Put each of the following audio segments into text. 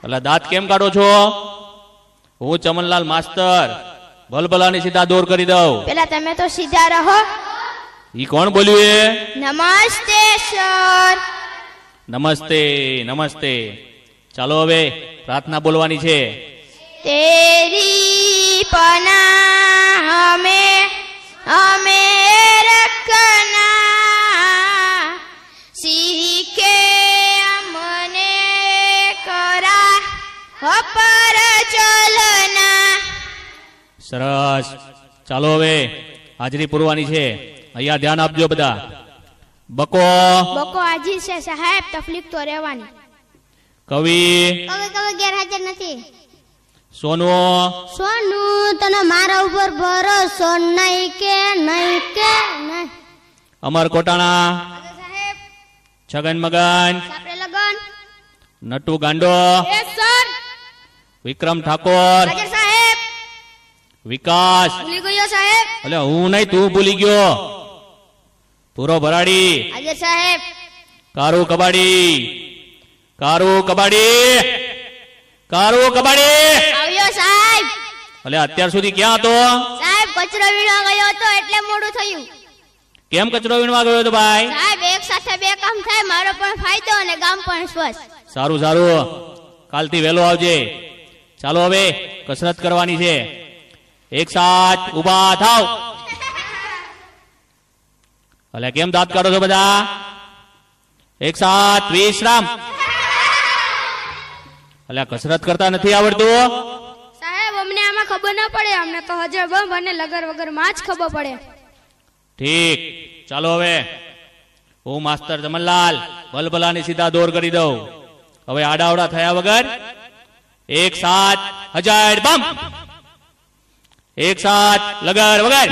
એટલે દાંત કેમ કાઢો છો? હું ચમનલાલ માસ્તર ભલભલાની સીધા દોર કરી દઉં. પેલા તમે તો સીધા રહો. ઈ કોણ બોલ્યું એ? નમસ્તે સર. નમસ્તે નમસ્તે. ચાલો હવે પ્રાર્થના બોલવાની છે. તેરી પનાહ હમે રખના, સીખે અમને કરા પર ચલના. સરસ. ચાલો હવે હાજરી પૂરવાની છે. અહીંયા ધ્યાન આપજો બધા. બકો બકો હાજર છે સાહેબ, તકલીફ તો રહેવાની. કવિ કવિ ગેરહાજર નથી. સોનુ સોનું તને મારા ઉપર ભરોસો નહીં કે નહીં. અમર કોટાણા, સાહેબ છગન મગન, આપણે લગન. નટુ ગાંડો, યસ સર. વિક્રમ ઠાકોર, હાજર સાહેબ. વિકાસ. ભૂલી ગયો સાહેબ. એટલે હું નહીં, તું ભૂલી ગયો. પૂરો ભરાડી, હાજર સાહેબ. કારુ કબાડી, કારુ કબાડી, કારુ કબાડી. આવ્યો સાહેબ. એટલે અત્યાર સુધી ક્યાં હતો? સાહેબ કચરો વીણવા ગયો હતો એટલે મોડું થયું. કેમ કચરો વીણવા ગયો હતો ભાઈ? સાહેબ એક સાથે બે કામ થાય, મારો પણ ફાયદો અને ગામ પણ સ્વસ્થ. સારું સારું, કાલથી વહેલો આવજે. ચાલો હવે કસરત કરવાની છે. એક સાથ ઉભા થાવ. એટલે કેમ દાંત કાઢો છો બધા? એક સાથ વિશ્રામ. એટલે કસરત કરતા નથી આવડતું? સાહેબ અમને આમાં ખબર ન પડે, અમને તો હજર બમ અને લગર વગર માં જ ખબર પડે. ઠીક. ચાલો હવે હું માસ્તર જમનલાલ ભલભલાની સીધા દોર કરી દઉં. હવે આડાવડા થયા વગર એક સાથ હજાર બમ, એક સાથ લગર વગર,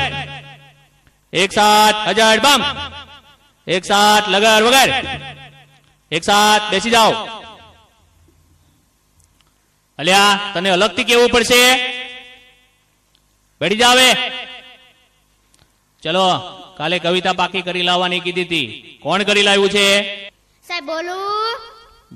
એક સાથ હજાર બમ, એક સાથ લગર વગર, એક સાથ બેસી જાઓ. અલ્યા તને અલગથી કેવું પડશે. બેઠી જાવે. ચલો કાલે કવિતા પાકી કરી લાવવાની કીધી હતી. કોણ કરી લાવ્યું છે? સાહેબ બોલું.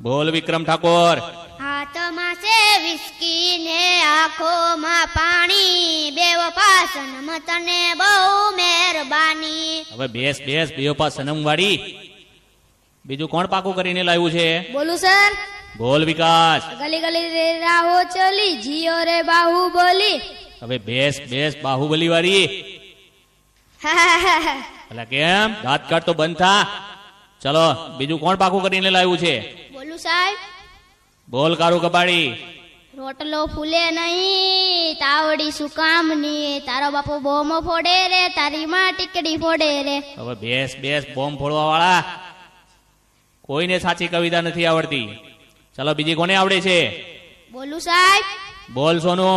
બોલ વિક્રમ ઠાકોર. હાથમાં છે વિસ્કી ને આંખોમાં પાણી, બેવ પાસનમ તને બહુ મહેરબાની. હવે બેસ બેસ, બેવપા સનમ વાળી. બીજું કોણ પાકું કરીને લાવ્યું છે? બોલું સર. બોલ વિકાસ. ગલી ગલી રે રાહો ચલી, જીઓ રે બાહુબલી. હવે બેસ બેસ, બાહુબલી વાળી. એટલે કેમ દાંત કાઢ તો બંધ થા. ચલો બીજું કોણ પાકું કરીને લાવ્યું છે? બોલું સાહેબ. બોલ કારુ કબાડી. રોટલો ફૂલે નહીં, તાવડી શું કામની, તારો બાપુ બોમો ફોડે રે, તારી માં ટીકડી ફોડે રે. હવે બેસ બેસ, બોમ્બ ફોડવા વાળા. કોઈને સાચી કવિતા નથી આવડતી. ચલો બીજી કોને આવડે છે? બોલું સાહેબ. બોલ સોનુ.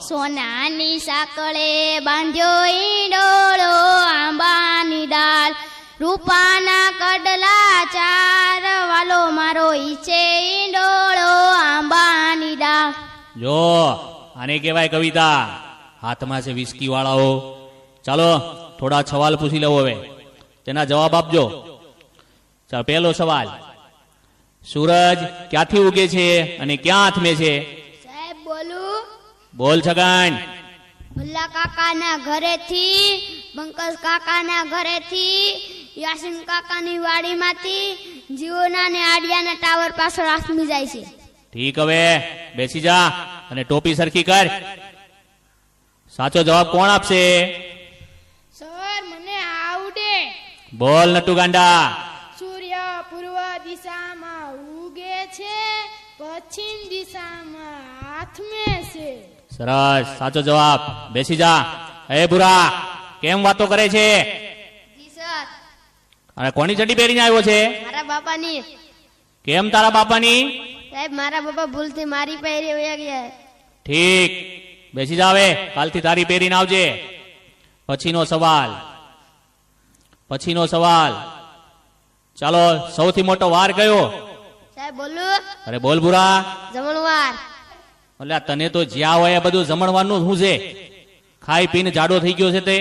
સોનાની સાંકળે બાંધ્યો ઈંડોળો, આંબાની ડાળ, રૂપાના કડલા ચાર, વાલો મારો ઈચે ઈંડોળો, આંબાની ડાળ. જો આને કહેવાય કવિતા. હાથમાં છે વિસ્કી વાળાઓ. ચાલો થોડા સવાલ પૂછી લઉં હવે, તેના જવાબ આપજો. ચાલો પહેલો સવાલ, સૂરજ ક્યાંથી ઉગે છે અને ક્યાં આથમે છે? સાહેબ બોલું. બોલ છગન. ભુલ્લા કાકાના ઘરેથી, બંકસ કાકાના ઘરેથી, યાસીન કાકાની વાડીમાંથી, જીઓના ને આડિયાના ટાવર પાછળ આથમી જાય છે. ઠીક. હવે બેસી જા અને ટોપી સરખી કર. સાચો જવાબ કોણ આપશે? સર મને આવડે. બોલ નટુ ગાંડા. સૂર્ય પૂર્વ દિશામાં ઉગે છે, પશ્ચિમ દિશામાં આથમે છે. સરસ, સાચો જવાબ. બેસી જા. હે ભૂરા, કેમ વાતો કરે છે? જી સર. અને કોની ચડી પહેરીને આવ્યો છે? મારા બાપાની. કેમ તારા બાપાની? સાહેબ મારા બાપા ભૂલથી મારી પહેરી વયા ગયા. ઠીક. બેસી જાવે, કાલથી તારી પહેરીને આવજે. પછીનો સવાલ, પછીનો સવાલ. ચાલો સૌથી મોટો વાર કયો? સાહેબ બોલું. અરે બોલ ભૂરા. જમણવાર. એટલે તને તો જ્યાં હોય બધું જમણવાનું શું છે? ખાઈ પીને જાડો થઈ ગયો છે તે.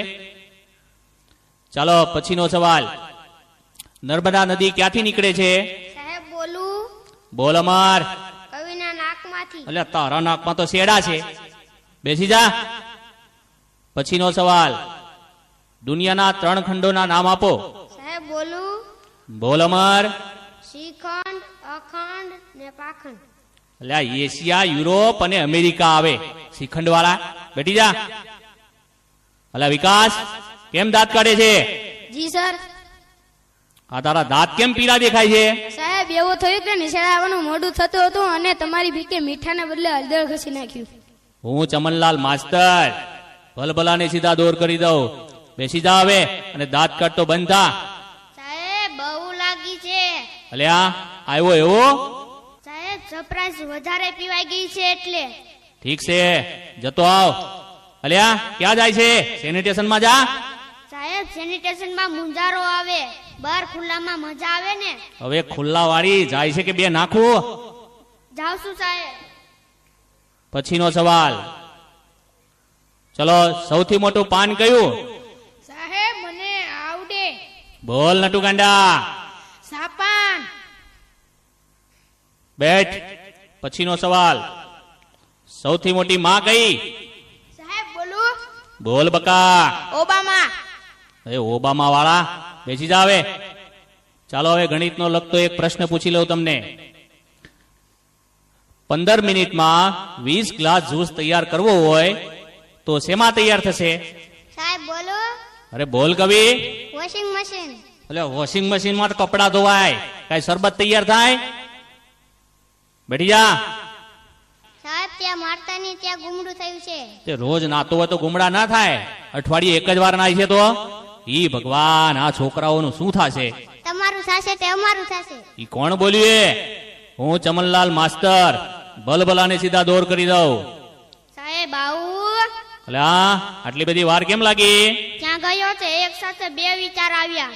ચાલો પછીનો સવાલ, નર્મદા નદી ક્યાંથી નીકળે છે? સાહેબ બોલું. બોલ અમર. કવિના નાક નાકમાંથી. એટલે તારા નાકમાં તો શેડા છે. બેસી જા. પછીનો સવાલ, દુનિયાના 3 ખંડોના નામ આપો. સાહેબ બોલું? બોલ અમર. શ્રીખંડ, અખંડ ને પાખંડ. એટલે આ એશિયા, યુરોપ અને અમેરિકા આવે શ્રીખંડ વાળા. બેઠી જા. એટલે વિકાસ, કેમ દાંત કાઢે છે? જી સર. આ તારા દાંત કેમ પીળા દેખાય છે? સાહેબ એવું થયું કે નિશાળે આવવાનું મોડું થતું હતું અને તમારી બીકે મીઠાને બદલે હળદર ઘસી નાખ્યું. હું ચમનલાલ માસ્તર ભલભલાને સીધા દોર કરી દઉં. બેસી જા હવે અને દાંત કાઢતો બંધ થા. સાહેબ બહુ લાગી છે. અલ્યા આવ્યો એવો? સાહેબ સરપ્રાઈઝ વધારે પીવાઈ ગઈ છે એટલે. ઠીક છે, જતો આવ. અલ્યા ક્યાં જાય છે? સેનિટેશનમાં જા. સાહેબ સેનિટેશનમાં મુંજારો આવે, બહાર ખુલ્લામાં મજા આવે ને. હવે ખુલ્લા વાળી જાય છે કે બે નાખું? જાવ છું સાહેબ. પછીનો સવાલ, ચલો સૌથી મોટું પાન કયું? સાહેબ મને આવડે. બોલ નટુ ગાંડા. સાપાન. બેઠ. પછીનો સવાલ, સૌથી મોટી માં કઈ? સાહેબ બોલું? બોલ બકા. ઓબામા. અરે ઓબામા વાળા, બેસી જા હવે. ચાલો હવે ગણિતનો લગતો એક પ્રશ્ન પૂછી લઉં તમને. 15 મિનિટમાં 20 ગ્લાસ જ્યુસ તૈયાર કરવો હોય તો શેમાં તૈયાર થશે? સાહેબ બોલું? અરે બોલ કવિ. Washing machine. એટલે વોશિંગ મશીનમાં તો કપડા ધોવાય, કઈ શરબત તૈયાર થાય? બેઠી જા. સાહેબ ત્યાં મારતાની ત્યાં ગુમડું થયું છે. તે રોજ નાતો હોય તો ગુમડા ના થાય, અઠવાડિયે એક જ વાર નાય છે તો? ઈ ભગવાન, આ છોકરાઓનું શું થશે? તમારું થશે તે અમારું થશે. ઈ કોણ બોલ્યું? હું ચમનલાલ માસ્તર ભલભલાને સીધા દોર કરી દઉં. સાહેબ આવું? એટલે આટલી બધી વાર કેમ લાગી? ત્યાં ગયો છે એક સાથે 2 વિચાર આવ્યા.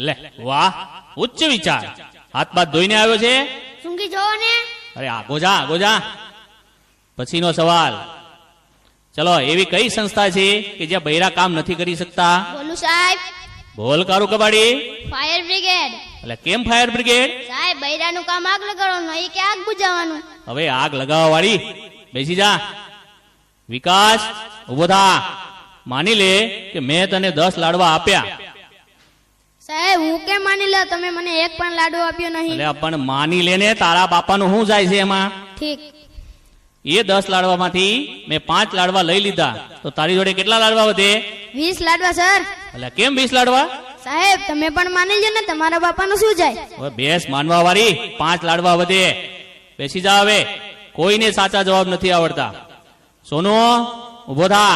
લે વાહ, ઉચ્ચ વિચાર. હાથ બાદ ધોઈને આવ્યો છે? સૂંઘી જોવો ને. અરે આગો જા, આગો જા. પછીનો સવાલ, ચલો એવી કઈ સંસ્થા છે કે જ્યાં બૈરા કામ નથી કરી શકતા? બોલું સાહેબ? બોલ કારું કબાડી. Fire brigade. એટલે કેમ ફાયર બ્રિગેડ? સાહેબ બૈરાનું કામ આગ લગાડવાનું, એ કે આગ બુઝાવવાનું. હવે આગ લગાવવા વાળી, બેસી જા. વિકાસ ઉભો થા. માની લે કે મેં તને 10 લાડવા આપ્યા. સાહેબ હું કેમ માની લો? તમે મને એક પણ લાડુ આપ્યો નહીં. એટલે પણ માની લે ને, તારા બાપાનું શું જાય છે એમાં? ઠીક. એ 10 લાડવામાંથી મેં 5 લાડવા લઈ લીધા, તો તારી જોડે કેટલા લાડવા વધે? 20 લાડવા સર. એટલે કેમ 20 લાડવા? સાહેબ તમે પણ માની લો ને, તમારા બાપાનું શું જાય? હવે બેસ માનવા વાળી, 5 લાડવા વધે. બેસી જા હવે. કોઈને સાચા જવાબ નથી આવડતા. સોનુ ઉભો થા.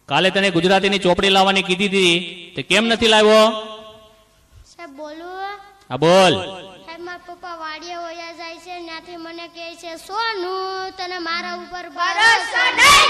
કાલે તને ગુજરાતીની ચોપડી લાવવાની કીધી હતી, તે કેમ નથી લાવ્યો? સાહેબ બોલું? હા બોલ. સાહેબ મારા પપ્પા વાડીએ વયા જાય છે, ત્યાંથી મને કહે છે સોનું તને મારા ઉપર ભરોસો નહીં.